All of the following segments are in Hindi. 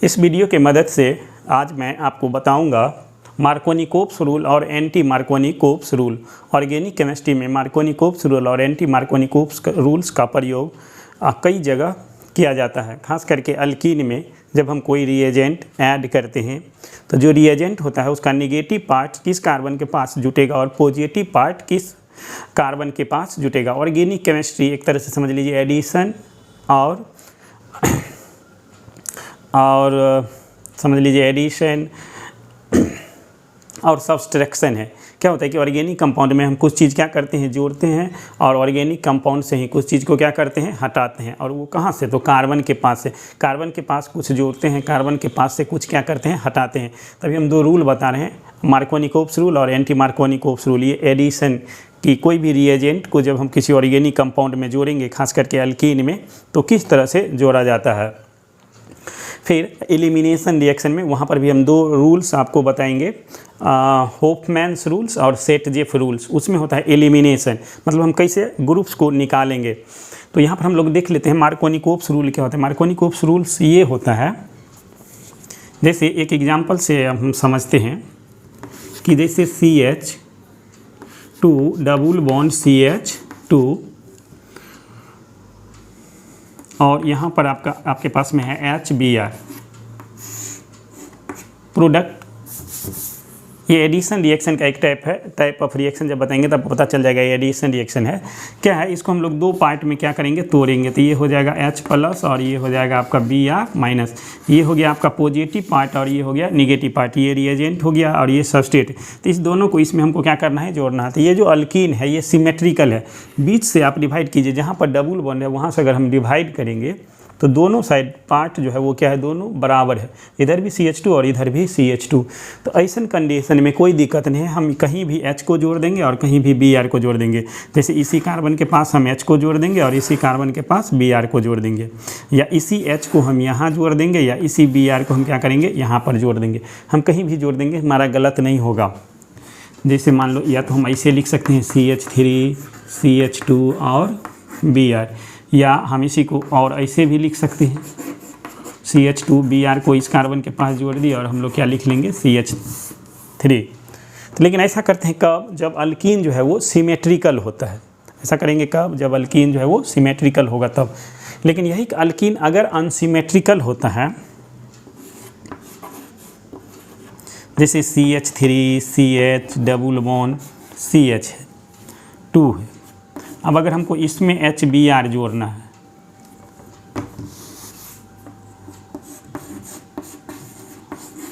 इस वीडियो के मदद से आज मैं आपको बताऊंगा मार्कोनी-कोप्स रूल और anti Markovnikov's rule. Organic chemistry में मार्कोनी-कोप्स रूल और एंटी मार्कोनी-कोप्स रूल्स का प्रयोग कई जगह किया जाता है। खास करके अल्कीन में जब हम कोई रिएजेंट ऐड करते हैं तो जो रिएजेंट होता है उसका निगेटिव पार्ट किस कार्बन के पास जुटेगा और पॉजिटिव पार्ट किस कार्बन के पास जुटेगा। ऑर्गेनिक केमिस्ट्री एक तरह से समझ लीजिए एडिशन और समझ लीजिए एडिशन और सब्सट्रैक्शन है। क्या होता है कि ऑर्गेनिक कंपाउंड में हम कुछ चीज़ क्या करते हैं, जोड़ते हैं, और ऑर्गेनिक कंपाउंड से ही कुछ चीज़ को क्या करते हैं, हटाते हैं। और वो कहाँ से, तो कार्बन के पास से। कार्बन के पास कुछ जोड़ते हैं, कार्बन के पास से कुछ क्या करते हैं, हटाते हैं। तभी हम दो रूल बता रहे हैं, मार्कोनी-कोप्स रूल और एंटी मार्कोनी-कोप्स रूल। ये एडिशन कि कोई भी रिएजेंट को जब हम किसी ऑर्गेनिक कंपाउंड में जोड़ेंगे, खास करके अल्कीन में, तो किस तरह से जोड़ा जाता है। फिर एलिमिनेशन रिएक्शन में वहाँ पर भी हम दो रूल्स आपको बताएंगे, होफमैन्स रूल्स और सेट-जेफ रूल्स। उसमें होता है एलिमिनेशन, मतलब हम कैसे ग्रुप्स को निकालेंगे। तो यहाँ पर हम लोग देख लेते हैं मार्कोनी-कोप्स रूल क्या होता है। मार्कोनी-कोप्स रूल्स ये होता है, जैसे एक एग्जांपल से हम समझते हैं कि जैसे CH2 डबल बॉन्ड CH2 और यहाँ पर आपके पास में है HBr प्रोडक्ट। ये एडिशन रिएक्शन का एक टाइप ऑफ रिएक्शन जब बताएंगे तब पता चल जाएगा ये एडिशन रिएक्शन है। क्या है, इसको हम लोग दो पार्ट में क्या करेंगे, तोड़ेंगे। तो ये हो जाएगा H+ और ये हो जाएगा आपका Br-। ये हो गया आपका पॉजिटिव पार्ट और ये हो गया निगेटिव पार्ट। ये रिएजेंट हो गया और ये सबस्ट्रेट। तो इस दोनों को इसमें हमको क्या करना है, जोड़ना है। तो ये जो अल्कीन है ये सिमेट्रिकल है। बीच से आप डिवाइड कीजिए, जहाँ पर डबल बॉन्ड है वहाँ से अगर हम डिवाइड करेंगे तो दोनों साइड पार्ट जो है वो क्या है, दोनों बराबर है। इधर भी CH2 और इधर भी CH2। तो ऐसन कंडीशन में कोई दिक्कत नहीं है, हम कहीं भी H को जोड़ देंगे और कहीं भी Br को जोड़ देंगे। जैसे इसी कार्बन के पास हम H को जोड़ देंगे और इसी कार्बन के पास Br को जोड़ देंगे, या इसी H को हम यहाँ जोड़ देंगे या इसी Br को हम क्या करेंगे, यहाँ पर जोड़ देंगे। हम कहीं भी जोड़ देंगे, हमारा गलत नहीं होगा। जैसे मान लो, या तो हम ऐसे लिख सकते हैं CH3 CH2 और Br, या हम इसी को और ऐसे भी लिख सकते हैं, CH2 Br को इस कार्बन के पास जोड़ दिया और हम लोग क्या लिख लेंगे, CH3। तो लेकिन ऐसा करते हैं कब, जब अल्कीन जो है वो सिमेट्रिकल होता है। ऐसा करेंगे कब, जब अल्कीन जो है वो सिमेट्रिकल होगा तब। लेकिन यही अल्कीन अगर अनसिमेट्रिकल होता है, जैसे CH3 CH double bond CH2 है। अब अगर हमको इसमें HBr जोड़ना है,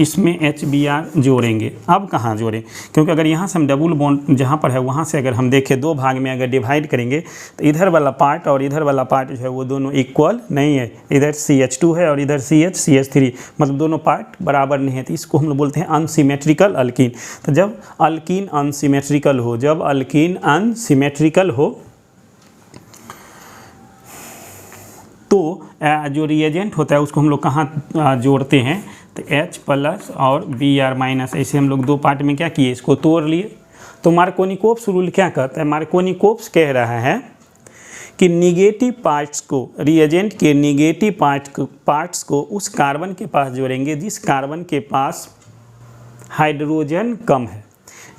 इसमें HBr जोड़ेंगे। अब कहाँ जोड़ें, क्योंकि अगर यहाँ से हम डबल बॉन्ड जहाँ पर है वहाँ से अगर हम देखें दो भाग में अगर डिवाइड करेंगे तो इधर वाला पार्ट और इधर वाला पार्ट जो है वो दोनों इक्वल नहीं है। इधर CH2 है और इधर CH3, मतलब दोनों पार्ट बराबर नहीं है। तो इसको हम लोग बोलते हैं अनसिमेट्रिकल अल्कीन। तो जब अल्कीन अनसिमेट्रिकल हो, जब अल्कीन अनसिमेट्रिकल हो तो जो रिएजेंट होता है उसको हम लोग कहाँ जोड़ते हैं, तो H+ और Br-। ऐसे हम लोग दो पार्ट में क्या किए, इसको तोड़ लिए। तो मार्कोनी-कोप्स रूल क्या कहता है, मार्कोनी-कोप्स कह रहा है कि निगेटिव पार्ट्स को, रिएजेंट के निगेटिव पार्ट्स को उस कार्बन के पास जोड़ेंगे जिस कार्बन के पास हाइड्रोजन कम है।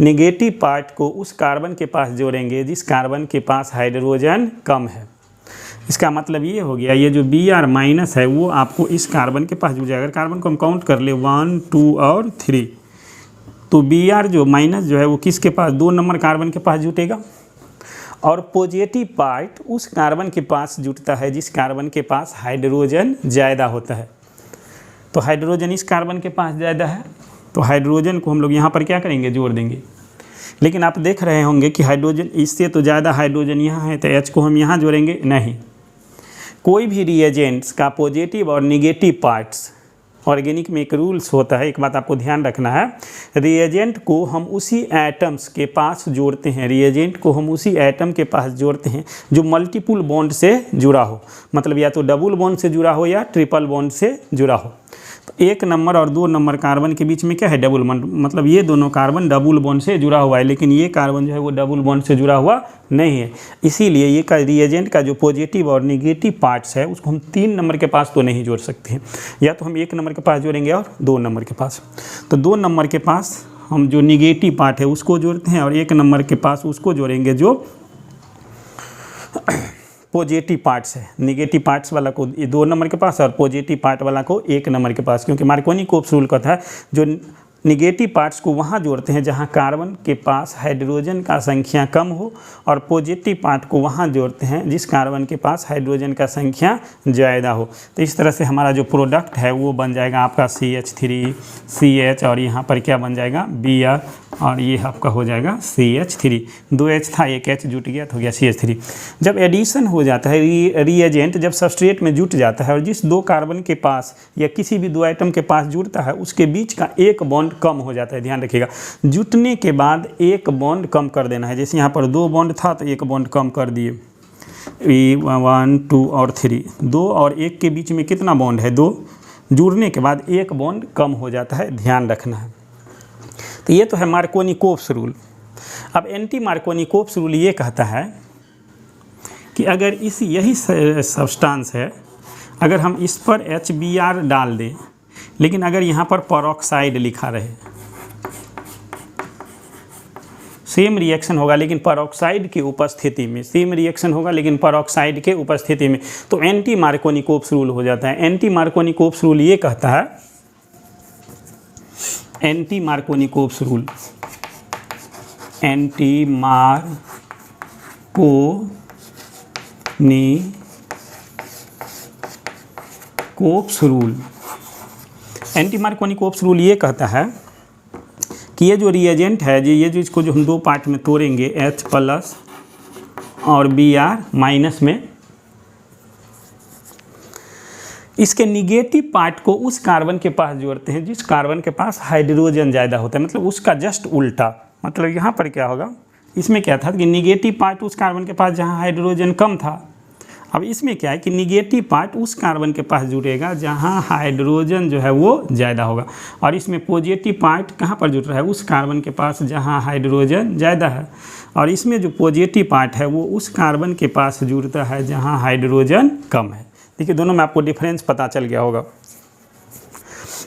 निगेटिव पार्ट को उस कार्बन के पास जोड़ेंगे जिस कार्बन के पास हाइड्रोजन कम है। इसका मतलब ये हो गया, ये जो Br- है वो आपको इस कार्बन के पास जुड़ जाएगा। अगर कार्बन को हम काउंट कर ले 1 2 और 3, तो Br जो माइनस जो है वो किसके पास, 2 नंबर कार्बन के पास जुटेगा। और पॉजिटिव पार्ट उस कार्बन के पास जुटता है जिस कार्बन के पास हाइड्रोजन ज़्यादा होता है। तो हाइड्रोजन इस कार्बन के पास ज़्यादा है, तो हाइड्रोजन को हम लोग यहाँ पर क्या करेंगे, जोड़ देंगे। लेकिन आप देख रहे होंगे कि हाइड्रोजन इससे तो ज़्यादा हाइड्रोजन यहाँ है, तो H को हम यहाँ जोड़ेंगे नहीं। कोई भी रिएजेंट्स का पॉजिटिव और निगेटिव पार्ट्स, ऑर्गेनिक में एक रूल्स होता है, एक बात आपको ध्यान रखना है, रिएजेंट को हम उसी एटम्स के पास जोड़ते हैं, रिएजेंट को हम उसी एटम के पास जोड़ते हैं जो मल्टीपल बॉन्ड से जुड़ा हो, मतलब या तो डबल बॉन्ड से जुड़ा हो या ट्रिपल बॉन्ड से जुड़ा हो। तो 1 नंबर और 2 नंबर कार्बन के बीच में क्या है, डबल बॉन्ड, मतलब ये दोनों कार्बन डबल बॉन्ड से जुड़ा हुआ है, लेकिन ये कार्बन जो है वो डबल बॉन्ड से जुड़ा हुआ नहीं है। इसीलिए ये का रिएजेंट का जो पॉजिटिव और निगेटिव पार्ट्स है उसको हम 3 नंबर के पास तो नहीं जोड़ सकते हैं, या तो हम 1 नंबर के पास जोड़ेंगे और 2 नंबर के पास। तो 2 नंबर के पास हम जो निगेटिव पार्ट है उसको जोड़ते हैं और 1 नंबर के पास उसको जोड़ेंगे जो पॉजिटिव पार्ट्स है। निगेटिव पार्ट्स वाला को 2 नंबर के पास और पॉजिटिव पार्ट वाला को 1 नंबर के पास, क्योंकि मार्कोनी-कोप्स रूल कहता है जो निगेटिव पार्ट्स को वहाँ जोड़ते हैं जहाँ कार्बन के पास हाइड्रोजन का संख्या कम हो, और पॉजिटिव पार्ट को वहाँ जोड़ते हैं जिस कार्बन के पास हाइड्रोजन का संख्या ज़्यादा हो। तो इस तरह से हमारा जो प्रोडक्ट है वो बन जाएगा आपका CH3 CH, और यहाँ पर क्या बन जाएगा Br, और ये आपका हो जाएगा CH3। 2 H था, 1 H जुट गया तो हो गया CH3। जब एडिशन हो जाता है रिएजेंट, जब सबस्ट्रेट में जुट जाता है और जिस 2 कार्बन के पास या किसी भी 2 आइटम के पास जुड़ता है उसके बीच का एक बॉन्ड कम हो जाता है। ध्यान रखिएगा, जुटने के बाद एक बॉन्ड कम कर देना है। जैसे यहाँ पर 2 बॉन्ड था तो एक बॉन्ड कम कर दिए, 1 2 और 3, 2 और 1 के बीच में कितना बॉन्ड है, 2। जुड़ने के बाद एक बॉन्ड कम हो जाता है, ध्यान रखना है। तो ये तो है मार्कोनी-कोप्स रूल। अब एंटी मार्कोनी-कोप्स रूल ये कहता है कि अगर यही सब्सटेंस है, अगर हम इस पर HBr डाल दें, लेकिन अगर यहाँ पर परऑक्साइड लिखा रहे, सेम रिएक्शन होगा लेकिन परऑक्साइड की उपस्थिति में, सेम रिएक्शन होगा लेकिन परऑक्साइड के उपस्थिति में, तो एंटी मार्कोनी-कोप्स रूल हो जाता है। एंटी मार्कोनी-कोप्स रूल ये कहता है, anti Markovnikov's rule, anti Markovnikov's rule, anti Markovnikov's rule ये कहता है कि ये जो रिएजेंट है, ये जो इसको जो हम 2 पार्ट में तोड़ेंगे, H+ और Br- में, इसके निगेटिव पार्ट को उस कार्बन के पास जोड़ते हैं जिस कार्बन के पास हाइड्रोजन ज़्यादा होता है, मतलब उसका जस्ट उल्टा। मतलब यहाँ पर क्या होगा, इसमें क्या था कि निगेटिव पार्ट उस कार्बन के पास जहाँ हाइड्रोजन कम था, अब इसमें क्या है कि निगेटिव पार्ट उस कार्बन के पास जुड़ेगा जहाँ हाइड्रोजन जो है वो ज़्यादा होगा, और इसमें पॉजिटिव पार्ट कहाँ पर जुड़ रहा है, उस कार्बन के पास जहाँ हाइड्रोजन ज़्यादा है, और इसमें जो पॉजिटिव पार्ट है वो उस कार्बन के पास जुड़ता है जहाँ हाइड्रोजन कम है। देखिए दोनों में आपको डिफरेंस पता चल गया होगा।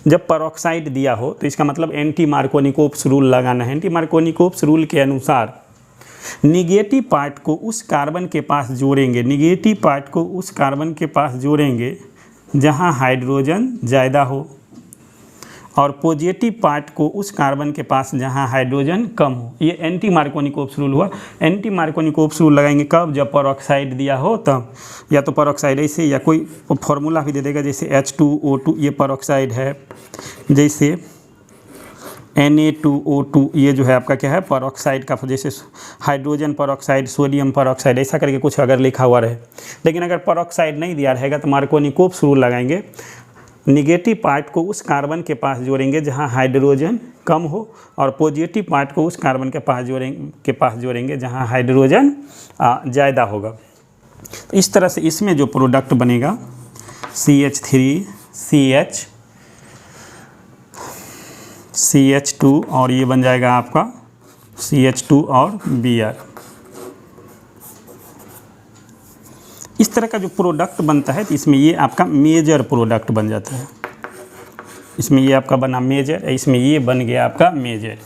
जब परऑक्साइड दिया हो तो इसका मतलब एंटी मार्कोनी-कोप्स रूल लगाना है। एंटी मार्कोनी-कोप्स रूल के अनुसार निगेटिव पार्ट को उस कार्बन के पास जोड़ेंगे, निगेटिव पार्ट को उस कार्बन के पास जोड़ेंगे जहाँ हाइड्रोजन ज़्यादा हो, और पॉजिटिव पार्ट को उस कार्बन के पास जहाँ हाइड्रोजन कम हो। ये एंटी मार्कोनी-कोप्स रूल हुआ। एंटी मार्कोनी-कोप्स रूल लगाएंगे कब, जब परऑक्साइड दिया हो तब, या तो परऑक्साइड ऐसे, या कोई फॉर्मूला भी दे देगा, जैसे H2O2 ये परऑक्साइड है, जैसे Na2O2 ये जो है आपका क्या है, परऑक्साइड का, जैसे हाइड्रोजन परऑक्साइड, सोडियम परऑक्साइड, ऐसा करके कुछ अगर लिखा हुआ रहे। लेकिन अगर परऑक्साइड नहीं दिया रहेगा तो मार्कोनी-कोप्स रूल लगाएंगे, निगेटिव पार्ट को उस कार्बन के पास जोड़ेंगे जहां हाइड्रोजन कम हो, और पॉजिटिव पार्ट को उस कार्बन के पास जोड़ेंगे जहां हाइड्रोजन ज़्यादा होगा। तो इस तरह से इसमें जो प्रोडक्ट बनेगा CH3 CH CH2, और ये बन जाएगा आपका CH2 और Br। इस तरह का जो प्रोडक्ट बनता है तो इसमें ये आपका मेजर प्रोडक्ट बन जाता है। इसमें ये आपका बना मेजर, इसमें ये बन गया आपका मेजर।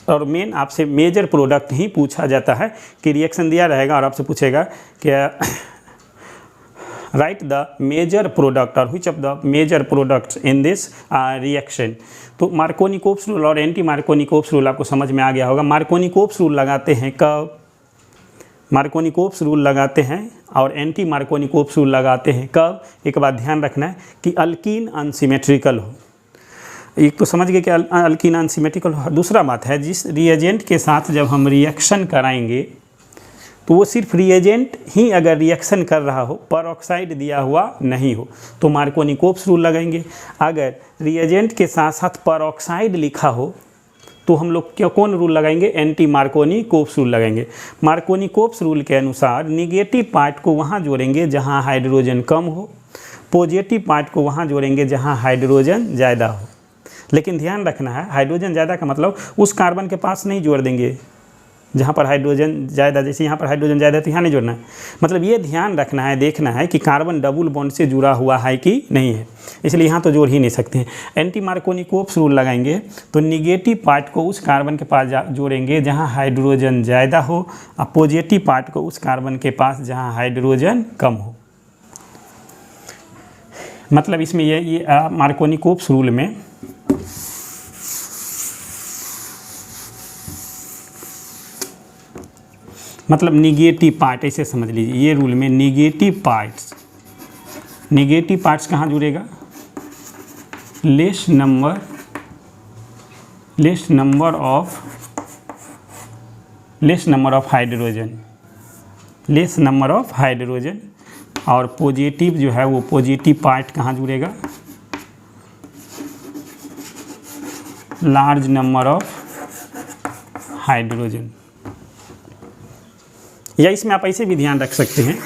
और मेन आपसे मेजर प्रोडक्ट ही पूछा जाता है कि रिएक्शन दिया रहेगा और आपसे पूछेगा कि राइट द मेजर प्रोडक्ट और which of the major products in this reaction. तो मार्कोनी-कोप्स रूल और एंटी मार्कोनी-कोप्स रूल आपको समझ में आ गया होगा। मार्कोनी-कोप्स रूल लगाते हैं कब, मार्कोनी-कोप्स रूल लगाते हैं और एंटी मार्कोनी-कोप्स रूल लगाते हैं कब। एक बात ध्यान रखना है कि अल्कीन अनसिमेट्रिकल हो। एक तो समझ गए कि अल्कीन अनसिमेट्रिकल हो। दूसरा बात है जिस रिएजेंट के साथ जब हम रिएक्शन कराएंगे तो वो सिर्फ रिएजेंट ही अगर रिएक्शन कर रहा हो, परऑक्साइड दिया हुआ नहीं हो, तो मार्कोनी-कोप्स रूल लगाएंगे। अगर रिएजेंट के साथ साथ परऑक्साइड लिखा हो तो हम लोग क्या कौन रूल लगाएंगे, एंटी मार्कोनी-कोप्स रूल लगाएंगे। मार्कोनी-कोप्स रूल के अनुसार निगेटिव पार्ट को वहाँ जोड़ेंगे जहाँ हाइड्रोजन कम हो, पॉजिटिव पार्ट को वहाँ जोड़ेंगे जहाँ हाइड्रोजन ज़्यादा हो। लेकिन ध्यान रखना है, हाइड्रोजन ज़्यादा का मतलब उस कार्बन के पास नहीं जोड़ देंगे जहाँ पर हाइड्रोजन ज़्यादा, जैसे यहाँ पर हाइड्रोजन ज़्यादा है तो यहाँ नहीं जोड़ना है। मतलब ये ध्यान रखना है, देखना है कि कार्बन डबल बॉन्ड से जुड़ा हुआ है कि नहीं है, इसलिए यहाँ तो जोड़ ही नहीं सकते हैं। एंटी मार्कोनिकोव्स रूल लगाएंगे तो निगेटिव पार्ट को उस कार्बन के पास जोड़ेंगे जहाँ हाइड्रोजन ज़्यादा हो और पॉजिटिव पार्ट को उस कार्बन के पास जहाँ हाइड्रोजन कम हो। मतलब इसमें ये मार्कोनिकोव्स रूल में मतलब निगेटिव पार्ट ऐसे समझ लीजिए, ये रूल में निगेटिव पार्ट्स कहाँ जुड़ेगा, लेस नंबर ऑफ हाइड्रोजन, और पॉजिटिव जो है वो पॉजिटिव पार्ट कहाँ जुड़ेगा, लार्ज नंबर ऑफ हाइड्रोजन। या इसमें आप ऐसे भी ध्यान रख सकते हैं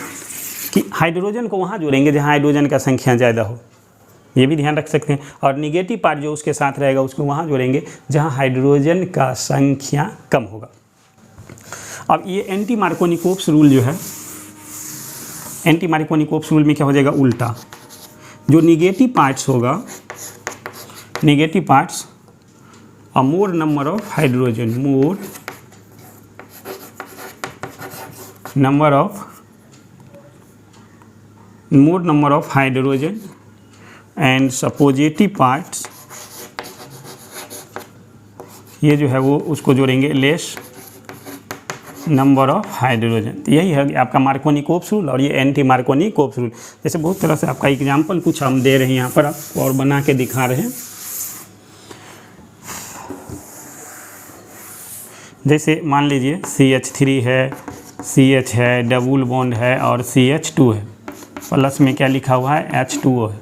कि हाइड्रोजन को वहाँ जोड़ेंगे जहाँ हाइड्रोजन का संख्या ज़्यादा हो, ये भी ध्यान रख सकते हैं। और निगेटिव पार्ट जो उसके साथ रहेगा उसको वहाँ जोड़ेंगे जहाँ हाइड्रोजन का संख्या कम होगा। अब ये एंटी मार्कोनिकोव्स रूल जो है, एंटी मार्कोनिकोव्स रूल में क्या हो जाएगा, उल्टा। जो निगेटिव पार्ट्स होगा, निगेटिव पार्ट्स और मोर number of hydrogen, more number of hydrogen and positive parts, ये जो है वो उसको जोड़ेंगे लेस नंबर ऑफ हाइड्रोजन। तो यही है आपका मार्कोनिकोव्स रूल और ये एंटी मार्कोनिकोव्स रूल। जैसे बहुत तरह से आपका एग्जाम्पल कुछ हम दे रहे हैं यहाँ पर आप और बना के दिखा रहे हैं। जैसे मान लीजिए CH3 है, CH है, डबल बॉन्ड है और CH2 है, प्लस में क्या लिखा हुआ है, H2O है।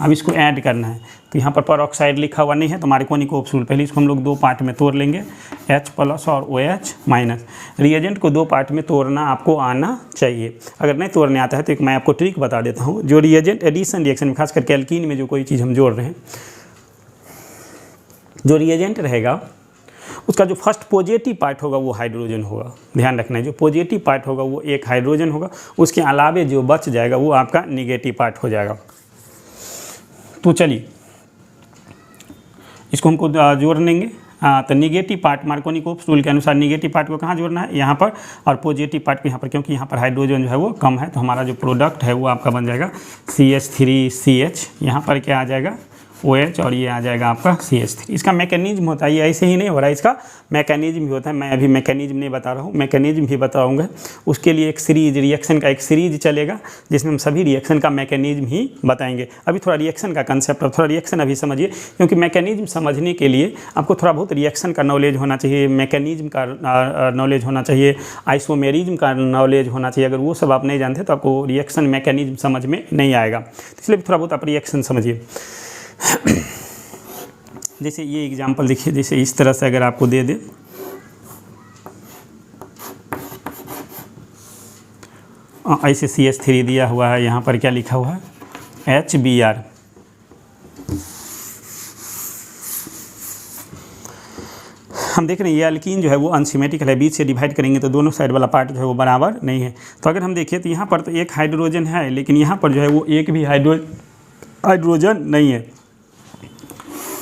अब इसको ऐड करना है तो यहाँ पर परऑक्साइड लिखा हुआ नहीं है, तो मार्कोनिकोव्स रूल, पहले इसको हम लोग दो पार्ट में तोड़ लेंगे, H प्लस और OH माइनस। रिएजेंट को दो पार्ट में तोड़ना आपको आना चाहिए। अगर नहीं तोड़ने आता है तो एक मैं आपको ट्रिक बता देता हूँ। जो रिएजेंट एडिशन रिएक्शन में, खास करके एल्कीन में जो कोई चीज़ हम जोड़ रहे हैं, जो रिएजेंट रहेगा उसका जो फर्स्ट पॉजिटिव पार्ट होगा वो हाइड्रोजन होगा। ध्यान रखना है, जो पॉजिटिव पार्ट होगा वो एक हाइड्रोजन होगा, उसके अलावे जो बच जाएगा वो आपका निगेटिव पार्ट हो जाएगा। तो चलिए इसको हमको जोड़ लेंगे। तो निगेटिव पार्ट मार्कोनिकोव्स रूल के अनुसार निगेटिव पार्ट को कहाँ जोड़ना है, यहाँ पर, और पॉजिटिव पार्ट को यहाँ पर, क्योंकि यहाँ पर हाइड्रोजन जो है वो कम है, तो हमारा जो प्रोडक्ट है वो आपका बन जाएगा CH3CH, यहाँ पर क्या आ जाएगा OH, और ये आ जाएगा आपका CH3। इसका मैकेनिज्म होता है, ये ऐसे ही नहीं हो रहा है, इसका मैकेनिज्म भी होता है। मैं अभी मैकेनिज्म नहीं बता रहा हूँ, मैकेनिज्म भी बताऊँगा। उसके लिए एक सीरीज, रिएक्शन का एक सीरीज चलेगा जिसमें हम सभी रिएक्शन का मैकेनिज्म ही बताएंगे। अभी थोड़ा रिएक्शन का कंसेप्ट, और थोड़ा रिएक्शन अभी समझिए, क्योंकि मैकेनिज्म समझने के लिए आपको थोड़ा बहुत रिएक्शन का नॉलेज होना चाहिए, मैकेनिज्म का नॉलेज होना चाहिए, आइसोमेरिज्म का नॉलेज होना चाहिए। अगर वो सब आप नहीं जानते तो आपको रिएक्शन मैकेनिज्म समझ में नहीं आएगा, इसलिए थोड़ा बहुत आप रिएक्शन समझिए। जैसे ये एग्जांपल देखिए, जैसे इस तरह से अगर आपको दे दे, ऐसे CH3 दिया हुआ है, यहाँ पर क्या लिखा हुआ है HBr। हम देख रहे हैं ये अल्कीन जो है वो अनसिमेट्रिकल है, बीच से डिवाइड करेंगे तो दोनों साइड वाला पार्ट जो है वो बराबर नहीं है। तो अगर हम देखिए तो यहाँ पर तो एक हाइड्रोजन है, लेकिन यहाँ पर जो है वो एक भी हाइड्रोजन नहीं है।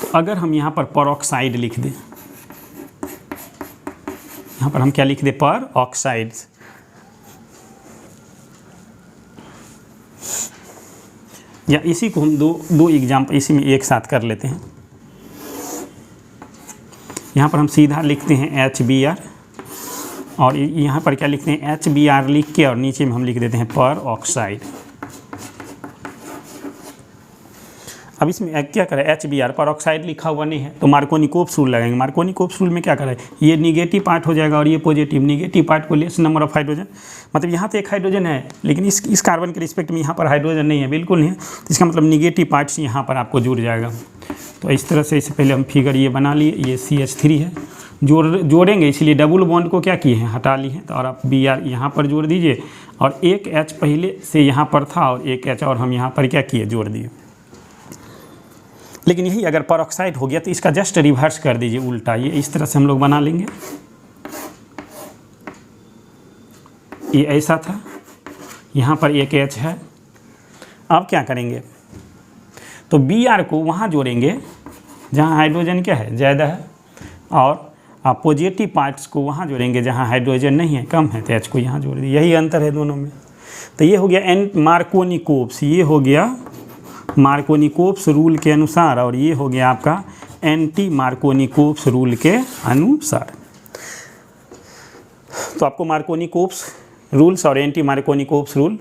तो अगर हम यहाँ पर परऑक्साइड लिख दें, यहाँ पर हम क्या लिख दें, परऑक्साइड्स, या इसी को हम दो एग्जाम्पल इसी में एक साथ कर लेते हैं। यहाँ पर हम सीधा लिखते हैं HBr, और यहाँ पर क्या लिखते हैं HBr लिख के, और नीचे में हम लिख देते हैं परऑक्साइड। अब इसमें क्या करें, HBr परऑक्साइड लिखा हुआ नहीं है तो मार्कोनिकोव्स रूल लगाएंगे। मार्कोनिकोव्स रूल में क्या करें, ये निगेटिव पार्ट हो जाएगा और ये पॉजिटिव। निगेटिव पार्ट को लेस नंबर ऑफ हाइड्रोजन, मतलब यहाँ तो एक हाइड्रोजन है लेकिन इस कार्बन के रिस्पेक्ट में यहाँ पर हाइड्रोजन नहीं है, बिल्कुल नहीं है, तो इसका मतलब निगेटिव पार्ट्स यहाँ पर आपको जुड़ जाएगा। तो इस तरह से, इससे पहले हम फिगर ये बना लिए, ये CH3 है, जोड़ेंगे, इसलिए डबल बॉन्ड को क्या किए हैं, हटा लिए हैं। तो और आप Br यहाँ पर जोड़ दीजिए, और एक H पहले से यहाँ पर था और एक H और हम यहाँ पर क्या किए, जोड़ दिए। लेकिन यही अगर परऑक्साइड हो गया तो इसका जस्ट रिवर्स कर दीजिए, उल्टा। ये इस तरह से हम लोग बना लेंगे, ये ऐसा था, यहाँ पर एक H है। अब क्या करेंगे, तो Br को वहाँ जोड़ेंगे जहाँ हाइड्रोजन क्या है, ज़्यादा है, और आप पॉजिटिव पार्ट्स को वहाँ जोड़ेंगे जहाँ हाइड्रोजन नहीं है, कम है, तो H को यहाँ जोड़ दिए। यही अंतर है दोनों में। तो ये हो गया मार्कोनिकोव्स, ये हो गया मार्कोनिकोव्स रूल के अनुसार, और ये हो गया आपका एंटी मार्कोनिकोव्स रूल के अनुसार। तो आपको मार्कोनिकोव्स रूल्स और एंटी मार्कोनिकोव्स रूल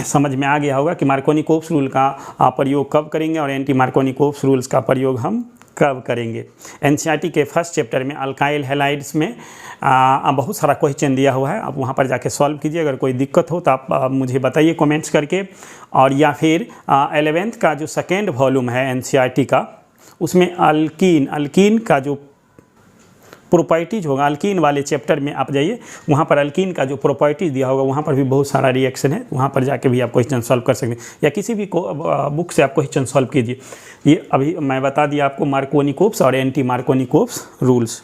समझ में आ गया होगा कि मार्कोनिकोव्स रूल का प्रयोग कब करेंगे और एंटी मार्कोनिकोव्स रूल्स का प्रयोग हम कब करेंगे। एनसीईआरटी के फर्स्ट चैप्टर में अल्काइल हैलाइड्स में बहुत सारा क्वेश्चन दिया हुआ है, आप वहाँ पर जाके सॉल्व कीजिए। अगर कोई दिक्कत हो तो आप मुझे बताइए कमेंट्स करके, और या फिर 11th का जो सेकेंड वॉल्यूम है एनसीईआरटी का, उसमें अल्कीन का जो प्रॉपर्टीज होगा, अल्कीन वाले चैप्टर में आप जाइए, वहाँ पर अल्कीन का जो प्रॉपर्टीज दिया होगा वहाँ पर भी बहुत सारा रिएक्शन है, वहाँ पर जाके भी आप क्वेश्चन सॉल्व कर सकते हैं, या किसी भी बुक से आप क्वेश्चन सॉल्व कीजिए। ये अभी मैं बता दिया आपको मार्कोनिकोव्स और एंटी मार्कोनिकोव्स रूल्स।